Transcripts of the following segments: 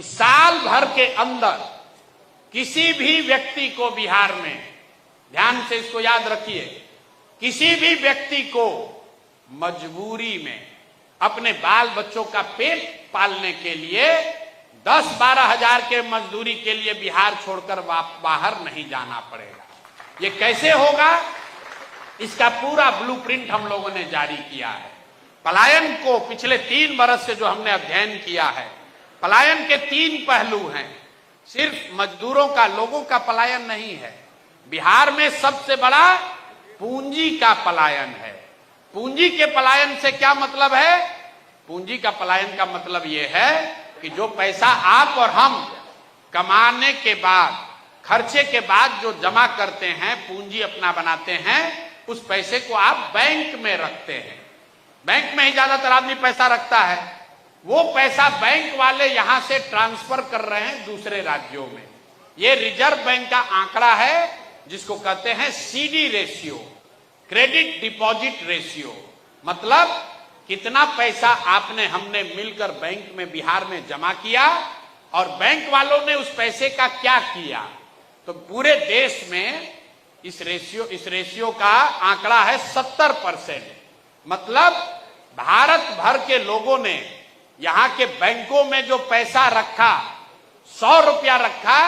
साल भर के अंदर किसी भी व्यक्ति को बिहार में, ध्यान से इसको याद रखिए, किसी भी व्यक्ति को मजबूरी में अपने बाल बच्चों का पेट पालने के लिए 10-12 हजार के मजदूरी के लिए बिहार छोड़कर बाहर नहीं जाना पड़ेगा। ये कैसे होगा, इसका पूरा ब्लूप्रिंट हम लोगों ने जारी किया है। पलायन को पिछले 3 बरस से जो हमने अध्ययन किया है, पलायन के 3 पहलू हैं। सिर्फ मजदूरों का, लोगों का पलायन नहीं है, बिहार में सबसे बड़ा पूंजी का पलायन है। पूंजी के पलायन से क्या मतलब है? पूंजी का पलायन का मतलब यह है कि जो पैसा आप और हम कमाने के बाद, खर्चे के बाद जो जमा करते हैं, पूंजी अपना बनाते हैं, उस पैसे को आप बैंक में रखते हैं। बैंक में ही ज्यादातर आदमी पैसा रखता है। वो पैसा बैंक वाले यहां से ट्रांसफर कर रहे हैं दूसरे राज्यों में। ये रिजर्व बैंक का आंकड़ा है, जिसको कहते हैं CD ratio, credit deposit ratio. मतलब कितना पैसा आपने, हमने मिलकर बैंक में, बिहार में जमा किया और बैंक वालों ने उस पैसे का क्या किया। तो पूरे देश में इस रेशियो का आंकड़ा है 70%। मतलब भारत भर के लोगों ने यहां के बैंकों में जो पैसा रखा, 100 रुपया रखा,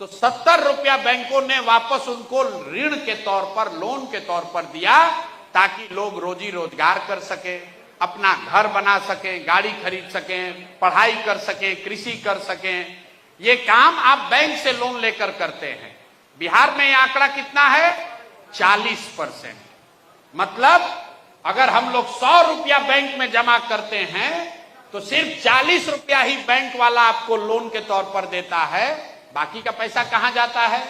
तो 70 रुपया बैंकों ने वापस उनको ऋण के तौर पर, लोन के तौर पर दिया, ताकि लोग रोजी रोजगार कर सके, अपना घर बना सकें, गाड़ी खरीद सकें, पढ़ाई कर सकें, कृषि कर सकें। ये काम आप बैंक से लोन लेकर करते हैं। बिहार में यह आंकड़ा कितना है? 40%। मतलब अगर हम लोग 100 रुपया बैंक में जमा करते हैं तो सिर्फ 40 रुपया ही बैंक वाला आपको लोन के तौर पर देता है। बाकी का पैसा कहां जाता है?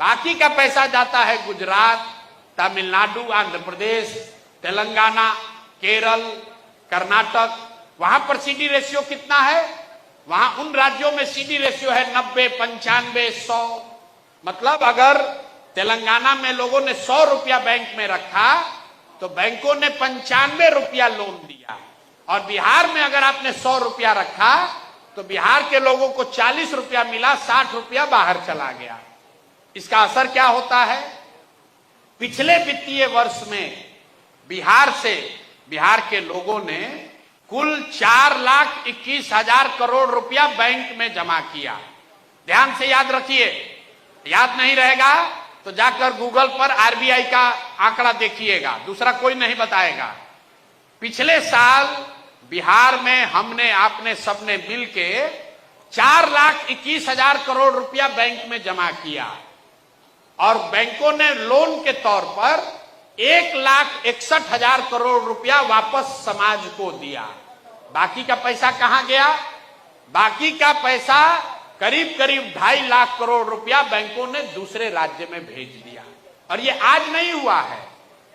बाकी का पैसा जाता है गुजरात, तमिलनाडु, आंध्र प्रदेश, तेलंगाना, केरल, कर्नाटक। वहां पर सीडी रेशियो कितना है? वहां उन राज्यों में सीडी रेशियो है 90, 95, 100। मतलब अगर तेलंगाना में लोगों ने 100 रुपया बैंक में रखा तो बैंकों ने 95 रुपया लोन दिया। और बिहार में अगर आपने 100 रुपया रखा तो बिहार के लोगों को 40 रुपया मिला, 60 रुपया बाहर चला गया। इसका असर क्या होता है? पिछले वित्तीय वर्ष में बिहार के लोगों ने कुल 4,21,000 करोड़ रुपया बैंक में जमा किया। ध्यान से याद रखिए, याद नहीं रहेगा तो जाकर गूगल पर आरबीआई का आंकड़ा देखिएगा, दूसरा कोई नहीं बताएगा। पिछले साल बिहार में हमने, आपने, सबने मिलके 4,21,000 करोड़ रुपया बैंक में जमा किया और बैंकों ने लोन के तौर पर 1,61,000 करोड़ रुपया वापस समाज को दिया। बाकी का पैसा कहां गया? बाकी का पैसा करीब 2.5 लाख करोड़ रुपया बैंकों ने दूसरे राज्य में भेज दिया। और ये आज नहीं हुआ है,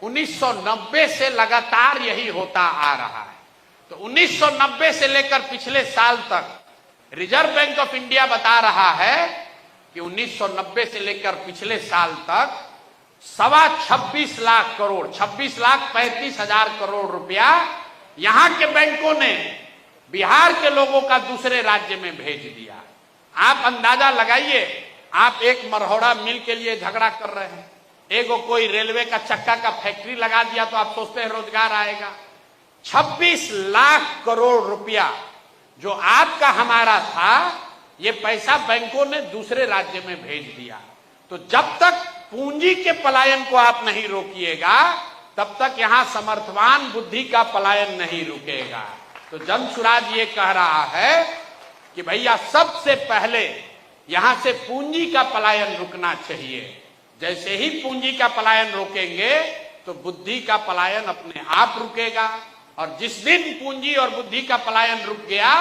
1990 से लगातार यही होता आ रहा है। तो 1990 से लेकर पिछले साल तक रिजर्व बैंक ऑफ इंडिया बता रहा है कि 1990 से लेकर पिछले साल तक 26 लाख करोड़, 26,35,000 करोड़ रुपया यहां के बैंकों ने बिहार के लोगों का दूसरे राज्य में भेज दिया। आप अंदाजा लगाइए, आप एक मरहोड़ा मिल के लिए झगड़ा कर रहे हैं, एगो कोई रेलवे का चक्का का फैक्ट्री लगा दिया तो आप सोचते हैं रोजगार आएगा। 26 लाख करोड़ रुपया जो आपका हमारा था, ये पैसा बैंकों ने दूसरे राज्य में भेज दिया। तो जब तक पूंजी के पलायन को आप नहीं रोकिएगा, तब तक यहां समर्थवान बुद्धि का पलायन नहीं रुकेगा। तो जनसुराज ये कह रहा है कि भैया सबसे पहले यहां से पूंजी का पलायन रुकना चाहिए। जैसे ही पूंजी का पलायन रोकेंगे तो बुद्धि का पलायन अपने आप रुकेगा। और जिस दिन पूंजी और बुद्धि का पलायन रुक गया,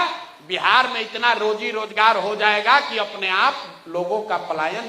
बिहार में इतना रोजी रोजगार हो जाएगा कि अपने आप लोगों का पलायन